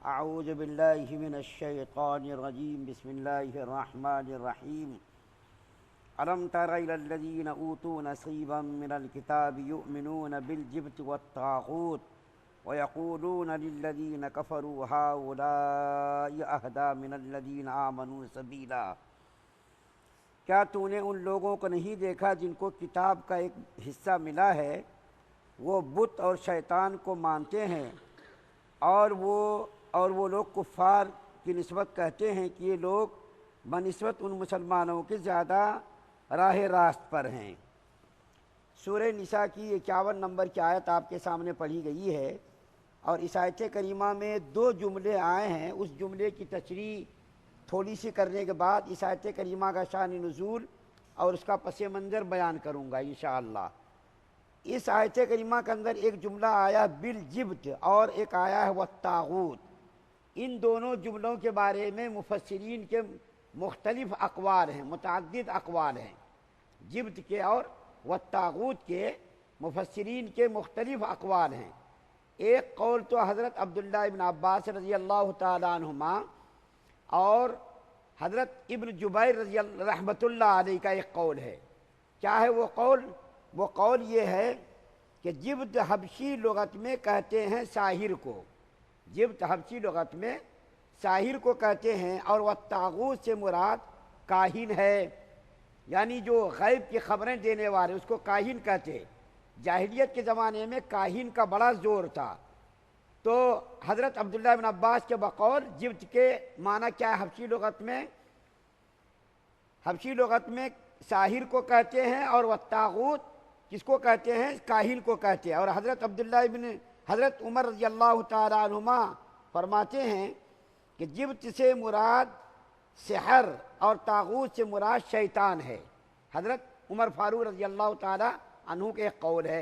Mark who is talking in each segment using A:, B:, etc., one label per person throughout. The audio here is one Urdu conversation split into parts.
A: أعوذ بالله من الشيطان الرجيم بسم الله الرحمن الرحيم ألم تر إلى الذين أوتوا نصيبا من الكتاب يؤمنون بالجبت والطاغوت ويقولون للذين كفروا هؤلاء أهدى من الذين آمنوا سبيلا۔ کیا تو نے ان لوگوں کو نہیں دیکھا جن کو کتاب کا ایک حصہ ملا ہے؟ وہ بت اور شیطان کو مانتے ہیں اور وہ لوگ کفار کی نسبت کہتے ہیں کہ یہ لوگ بنسبت ان مسلمانوں کے زیادہ راہ راست پر ہیں۔ سورہ نساء کی 51 نمبر کی آیت آپ کے سامنے پڑھی گئی ہے، اور اس آیت کریمہ میں 2 جملے آئے ہیں۔ اس جملے کی تشریح تھوڑی سی کرنے کے بعد اس آیت کریمہ کا شان نزول اور اس کا پس منظر بیان کروں گا انشاءاللہ۔ اس آیت کریمہ کے اندر ایک جملہ آیا بالجبت اور ایک آیا ہے والطاغوت۔ ان دونوں جملوں کے بارے میں مفسرین کے مختلف اقوال ہیں، متعدد اقوال ہیں۔ جبت کے اور والطاغوت کے مفسرین کے مختلف اقوال ہیں۔ ایک قول تو حضرت عبداللہ ابن عباس رضی اللہ تعالیٰ عنہما اور حضرت ابن جبیر رحمۃ اللہ علیہ کا ایک قول ہے۔ کیا ہے وہ قول؟ وہ قول یہ ہے کہ جبت حبشی لغت میں کہتے ہیں ساحر کو، جبت حبشی لغت میں ساحر کو کہتے ہیں، اور والطاغوت سے مراد کاہن ہے، یعنی جو غیب کی خبریں دینے والے اس کو کاہن کہتے۔ جاہلیت کے زمانے میں کاہن کا بڑا زور تھا، تو حضرت عبداللہ بن عباس کے بقول جبت کے معنی کیا ہے حبشی لغت میں ساحر کو کہتے ہیں، اور والطاغوت کس کو کہتے ہیں؟ کاہن کو کہتے ہیں۔ اور حضرت عمر رضی اللہ تعالیٰ عنہما فرماتے ہیں کہ جبت سے مراد سحر اور طاغوت سے مراد شیطان ہے۔ حضرت عمر فاروق رضی اللہ تعالیٰ عنہ کے ایک قول ہے۔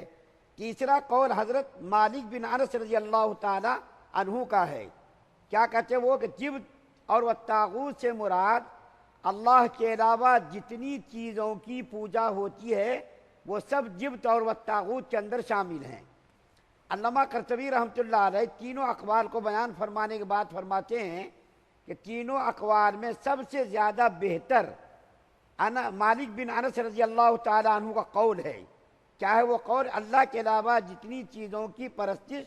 A: تیسرا قول حضرت مالک بن انس رضی اللہ تعالیٰ عنہ کا ہے۔ کیا کہتے ہیں وہ کہ جبت اور والطاغوت سے مراد اللہ کے علاوہ جتنی چیزوں کی پوجا ہوتی ہے وہ سب جبت اور والطاغوت کے اندر شامل ہیں۔ علامہ قرطبی رحمۃ اللہ علیہ تینوں اقوال کو بیان فرمانے کے بعد فرماتے ہیں کہ تینوں اقوال میں سب سے زیادہ بہتر مالک بن انس رضی اللہ تعالیٰ عنہ کا قول ہے۔ کیا ہے وہ قول؟ اللہ کے علاوہ جتنی چیزوں کی پرستش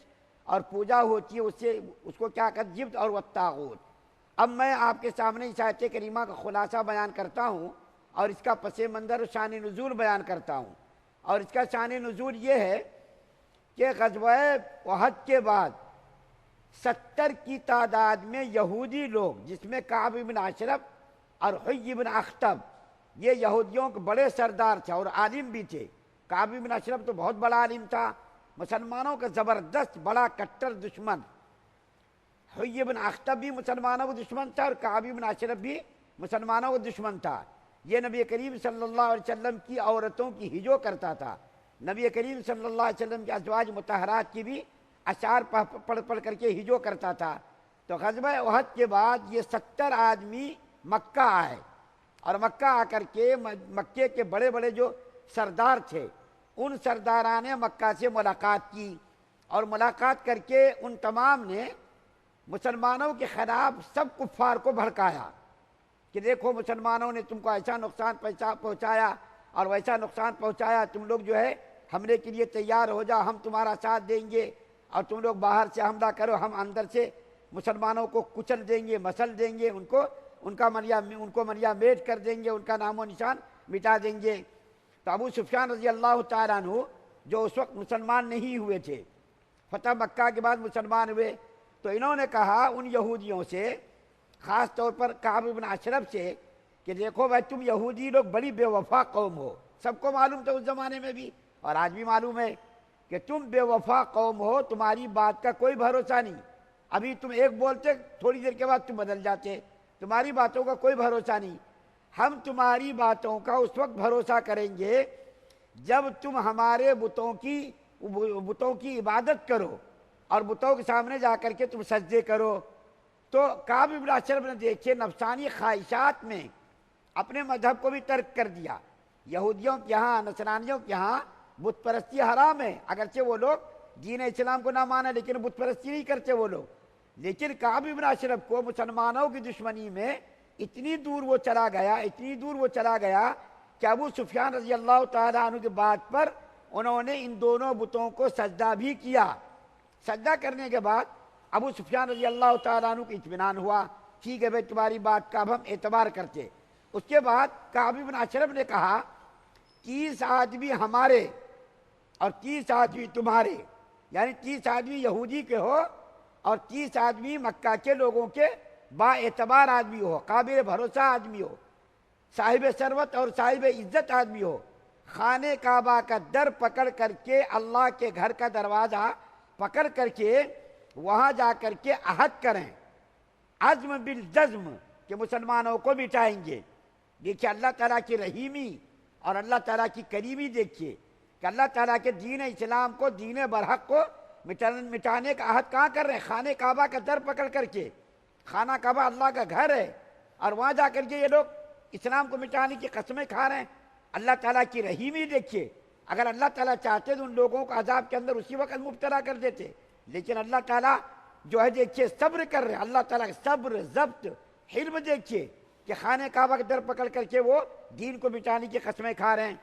A: اور پوجا ہوتی ہے اس کو کیا کہتے؟ جبت اور والطاغوت۔ اب میں آپ کے سامنے اس آیت کریمہ کا خلاصہ بیان کرتا ہوں اور اس کا پس منظر و شان نزول بیان کرتا ہوں۔ اور اس کا شان نزول یہ ہے کہ غزوہ احد کے بعد 70 کی تعداد میں یہودی لوگ، جس میں کعب بن اشرف اور حی بن اخطب، یہ یہودیوں کے بڑے سردار تھے اور عالم بھی تھے۔ کعب بن اشرف تو بہت بڑا عالم تھا، مسلمانوں کا زبردست بڑا کٹر دشمن۔ حی بن اخطب بھی مسلمانوں کا دشمن تھا اور کعب بن اشرف بھی مسلمانوں کا دشمن تھا۔ یہ نبی کریم صلی اللہ علیہ وسلم کی عورتوں کی ہجو کرتا تھا۔ نبی کریم صلی اللہ علیہ وسلم کے ازواج مطہرات کی بھی اشعار پڑھ پڑھ کر کے ہجو کرتا تھا۔ تو غزوہ احد کے بعد یہ 70 آدمی مکہ آئے، اور مکہ آ کر کے مکے کے بڑے بڑے جو سردار تھے ان سرداران نے مکہ سے ملاقات کی، اور ملاقات کر کے ان تمام نے مسلمانوں کے خلاف سب کفار کو بھڑکایا کہ دیکھو مسلمانوں نے تم کو ایسا نقصان پہنچایا اور ویسا نقصان پہنچایا، تم لوگ جو ہے حملے کے لیے تیار ہو جاؤ، ہم تمہارا ساتھ دیں گے، اور تم لوگ باہر سے حملہ کرو، ہم اندر سے مسلمانوں کو کچل دیں گے، مسل دیں گے، ان کو مریا میٹ کر دیں گے، ان کا نام و نشان مٹا دیں گے۔ تو ابو سفیان رضی اللہ تعالیٰ عنہ جو اس وقت مسلمان نہیں ہوئے تھے، فتح مکہ کے بعد مسلمان ہوئے، تو انہوں نے کہا ان یہودیوں سے، خاص طور پر کعب بن اشرف سے، کہ دیکھو بھائی تم یہودی لوگ بڑی بے وفا قوم ہو۔ سب کو معلوم تھا اس زمانے میں بھی اور آج بھی معلوم ہے کہ تم بے وفا قوم ہو، تمہاری بات کا کوئی بھروسہ نہیں۔ ابھی تم ایک بولتے تھوڑی دیر کے بعد تم بدل جاتے، تمہاری باتوں کا کوئی بھروسہ نہیں۔ ہم تمہاری باتوں کا اس وقت بھروسہ کریں گے جب تم ہمارے بتوں کی عبادت کرو اور بتوں کے سامنے جا کر کے تم سجدے کرو۔ تو کعب بن اشرف نے دیکھے نفسانی خواہشات میں اپنے مذہب کو بھی ترک کر دیا۔ یہودیوں کے یہاں، نصرانیوں کے یہاں بت پرستی حرام ہے، اگرچہ وہ لوگ دین اسلام کو نہ مانے لیکن بت پرستی نہیں کرتے وہ لوگ۔ لیکن کعب بن اشرف کو مسلمانوں کی دشمنی میں اتنی دور وہ چلا گیا کہ ابو سفیان رضی اللہ تعالیٰ عنہ کے بات پر انہوں نے ان دونوں بتوں کو سجدہ بھی کیا۔ سجدہ کرنے کے بعد ابو سفیان رضی اللہ تعالیٰ عنہ کو اطمینان ہوا، ٹھیک ہے بھائی تمہاری بات کا اب ہم اعتبار کرتے۔ اس کے بعد کعب بن اشرف نے کہا 30 آدمی ہمارے اور 30 آدمی تمہارے، یعنی 30 آدمی یہودی کے ہو اور 30 آدمی مکہ کے لوگوں کے با اعتبار آدمی ہو، قابل بھروسہ آدمی ہو، صاحب ثروت اور صاحب عزت آدمی ہو، خانہ کعبہ کا در پکڑ کر کے، اللہ کے گھر کا دروازہ پکڑ کر کے وہاں جا کر کے عہد کریں، عزم بالجزم کہ مسلمانوں کو مٹائیں گے۔ دیکھیے اللہ تعالیٰ کی رحیمی اور اللہ تعالیٰ کی کریمی، دیکھیے کہ اللہ تعالیٰ کے دین اسلام کو، دین برحق کو مٹانے کا عہد کہاں کر رہے ہیں؟ خانہ کعبہ کا در پکڑ کر کے۔ خانہ کعبہ اللہ کا گھر ہے اور وہاں جا کر کے یہ لوگ اسلام کو مٹانے کی قسمیں کھا رہے ہیں۔ اللہ تعالیٰ کی رحیمی دیکھیے، اگر اللہ تعالیٰ چاہتے تو ان لوگوں کو عذاب کے اندر اسی وقت مبتلا کر دیتے، لیکن اللہ تعالیٰ جو ہے دیکھیے صبر کر رہے ہیں۔ اللہ تعالیٰ صبر، ضبط، حلم دیکھیے کہ خانہ کعبہ کا در پکڑ کر کے وہ دین کو مٹانے کی قسمیں کھا رہے ہیں۔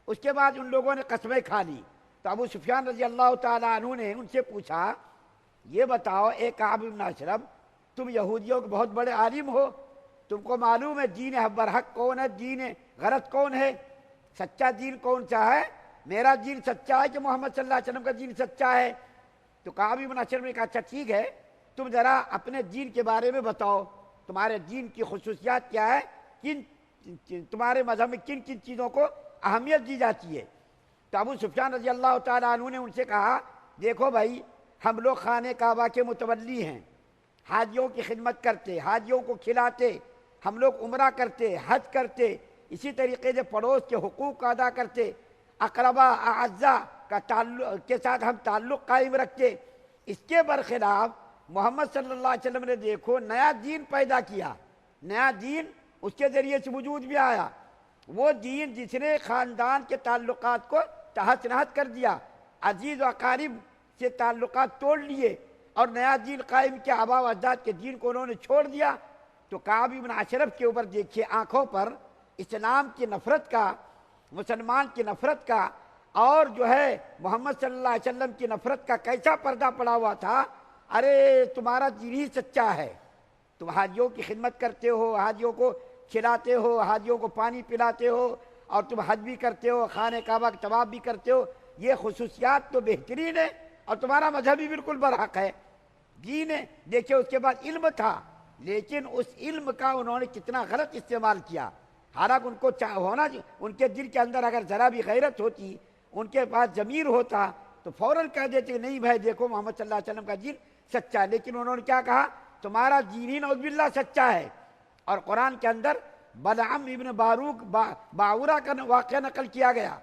A: اس کے بعد ان لوگوں نے قسمیں کھا لی تو ابو سفیان رضی اللہ تعالیٰ عنہ نے ان سے پوچھا، یہ بتاؤ اے کعب بن اشرف، تم یہودیوں کے بہت بڑے عالم ہو، تم کو معلوم ہے دین برحق کون ہے، دین غلط کون ہے، سچا دین کون سا ہے؟ میرا دین سچا ہے کہ محمد صلی اللہ علیہ وسلم کا دین سچا ہے؟ تو کعب بن اشرف نے کہا اچھا ٹھیک ہے، تم ذرا اپنے دین کے بارے میں بتاؤ، تمہارے دین کی خصوصیات کیا ہے، تمہارے مذہب میں کن کن چیزوں کو اہمیت دی جاتی ہے؟ تو ابو سفیان رضی اللہ تعالیٰ عنہ نے ان سے کہا دیکھو بھائی، ہم لوگ خانہ کعبہ کے متولی ہیں، حاجیوں کی خدمت کرتے، حاجیوں کو کھلاتے، ہم لوگ عمرہ کرتے، حج کرتے، اسی طریقے سے پڑوس کے حقوق کا ادا کرتے، اقربا اعزا کے ساتھ ہم تعلق قائم رکھتے۔ اس کے برخلاف محمد صلی اللہ علیہ وسلم نے دیکھو نیا دین پیدا کیا، نیا دین اس کے ذریعے سے وجود بھی آیا، وہ دین جس نے خاندان کے تعلقات کو تہس نہس کر دیا، عزیز و اقارب سے تعلقات توڑ لیے اور نیا دین قائم کیا، آبا و اجداد کے دین کو انہوں نے چھوڑ دیا۔ تو کعب بن اشرف کے اوپر دیکھیے آنکھوں پر اسلام کی نفرت کا، مسلمان کی نفرت کا اور جو ہے محمد صلی اللہ علیہ وسلم کی نفرت کا کیسا پردہ پڑا ہوا تھا۔ ارے تمہارا دین ہی سچا ہے، تم حاجیوں کی خدمت کرتے ہو، حاجیوں کو کھلاتے ہو، حاجیوں کو پانی پلاتے ہو، اور تم حج بھی کرتے ہو، خانہ کعبہ کا طواف بھی کرتے ہو، یہ خصوصیات تو بہترین ہے اور تمہارا مذہب بھی بالکل برحق ہے، دین ہے۔ دیکھیں اس کے بعد علم تھا، لیکن اس علم کا انہوں نے کتنا غلط استعمال کیا۔ حالانکہ ان کو ہونا، ان کے دل کے اندر اگر ذرا بھی غیرت ہوتی، ان کے پاس ضمیر ہوتا تو فوراً کہہ دیتے کہ نہیں بھائی دیکھو محمد صلی اللہ علیہ وسلم کا دین سچا ہے، لیکن انہوں نے کیا کہا؟ تمہارا دین ہی نعوذ باللہ سچا ہے۔ اور قرآن کے اندر بلعم ابن باورہ کا واقعہ نقل کیا گیا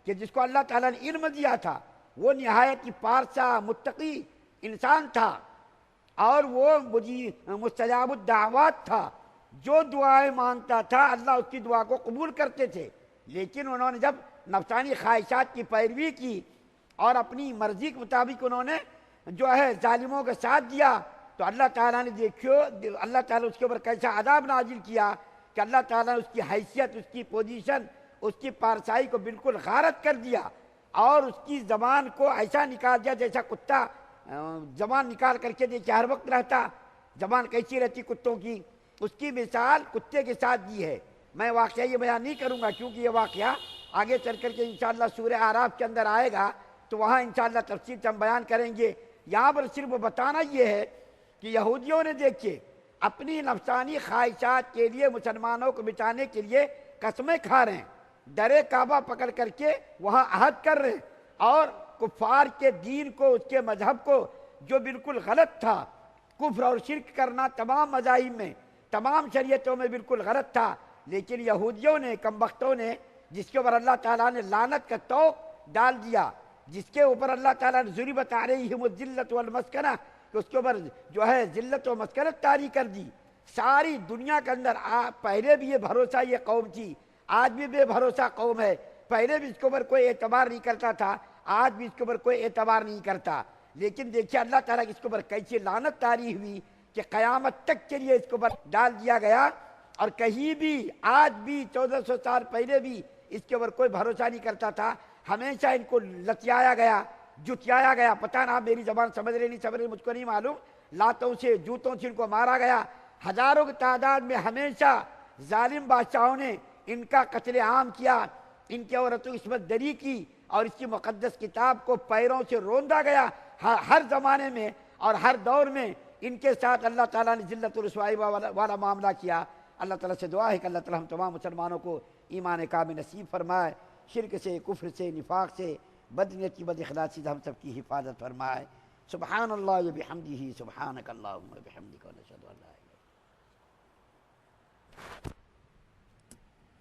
A: کہ جس کو اللہ تعالیٰ نے علم دیا تھا، وہ نہایت ہی پارسا متقی انسان تھا اور وہ مستجاب الدعوات تھا، جو دعائیں مانگتا تھا اللہ اس کی دعا کو قبول کرتے تھے، لیکن انہوں نے جب نفسانی خواہشات کی پیروی کی اور اپنی مرضی کے مطابق انہوں نے جو ہے ظالموں کا ساتھ دیا تو اللہ تعالیٰ نے دیکھو اللہ تعالیٰ اس کے اوپر کیسا عذاب نازل کیا کہ اللہ تعالیٰ نے اس کی حیثیت، اس کی پوزیشن، اس کی پارسائی کو بالکل غارت کر دیا اور اس کی زبان کو ایسا نکال دیا جیسا کتا زبان نکال کر کے دیکھے ہر وقت رہتا۔ زبان کیسی رہتی کتوں کی، اس کی مثال کتے کے ساتھ دی ہے۔ میں واقعہ یہ بیان نہیں کروں گا کیونکہ یہ واقعہ آگے چل کر کے انشاءاللہ سورہ اعراف کے اندر آئے گا تو وہاں انشاءاللہ تفصیل سے ہم بیان کریں گے۔ یہاں پر صرف بتانا یہ ہے کہ یہودیوں نے دیکھیے اپنی نفسانی خواہشات کے لیے مسلمانوں کو مٹانے کے لیے قسمیں کھا رہے ہیں، در کعبہ پکڑ کر کے وہاں عہد کر رہے ہیں اور کفار کے دین کو، اس کے مذہب کو جو بالکل غلط تھا، کفر اور شرک کرنا تمام مذاہب میں، تمام شریعتوں میں بالکل غلط تھا، لیکن یہودیوں نے، کمبختوں نے، جس کے اوپر اللہ تعالیٰ نے لعنت کا طوق ڈال دیا، جس کے اوپر اللہ تعالیٰ نے ضربت علیہم الذلۃ والمسکنہ کہ اس کے اوپر جو ہے ذلت و مسکنت طاری کر دی۔ ساری دنیا کے اندر پہلے بھی یہ بھروسہ یہ قوم تھی، آج بھی بے بھروسہ قوم ہے، پہلے بھی اس کے اوپر کوئی اعتبار نہیں کرتا تھا، آج بھی اس کے اوپر کوئی اعتبار نہیں کرتا۔ لیکن دیکھیے اللہ تعالیٰ کی اس کے اوپر کیسی لعنت طاری ہوئی کہ قیامت تک کے لیے اس کے اوپر ڈال دیا گیا، اور کہیں بھی آج بھی 1400 سال پہلے بھی اس کے اوپر کوئی بھروسہ نہیں کرتا تھا، ہمیشہ ان کو لتیایا گیا، جتیایا گیا، پتہ نہ آپ میری زبان سمجھ رہے نہیں سمجھ رہے مجھ کو نہیں معلوم، لاتوں سے جوتوں سے ان کو مارا گیا، ہزاروں کی تعداد میں ہمیشہ ظالم بادشاہوں نے ان کا قتل عام کیا، ان کی عورتوں کی عصمت دری کی، اور اس کی مقدس کتاب کو پیروں سے روندا گیا، ہر زمانے میں اور ہر دور میں ان کے ساتھ اللہ تعالیٰ نے ذلت و رسوائی والا معاملہ کیا۔ اللہ تعالیٰ سے دعا ہے کہ اللہ تعالیٰ ہم تمام مسلمانوں کو ایمان کامل نصیب فرمائے، شرک سے، کفر سے، نفاق سے، بدنیتی، بد اخلاصی سے ہم سب کی حفاظت فرمائے۔ سبحان اللہ و بحمدہ، سبحانک اللہم و بحمدک۔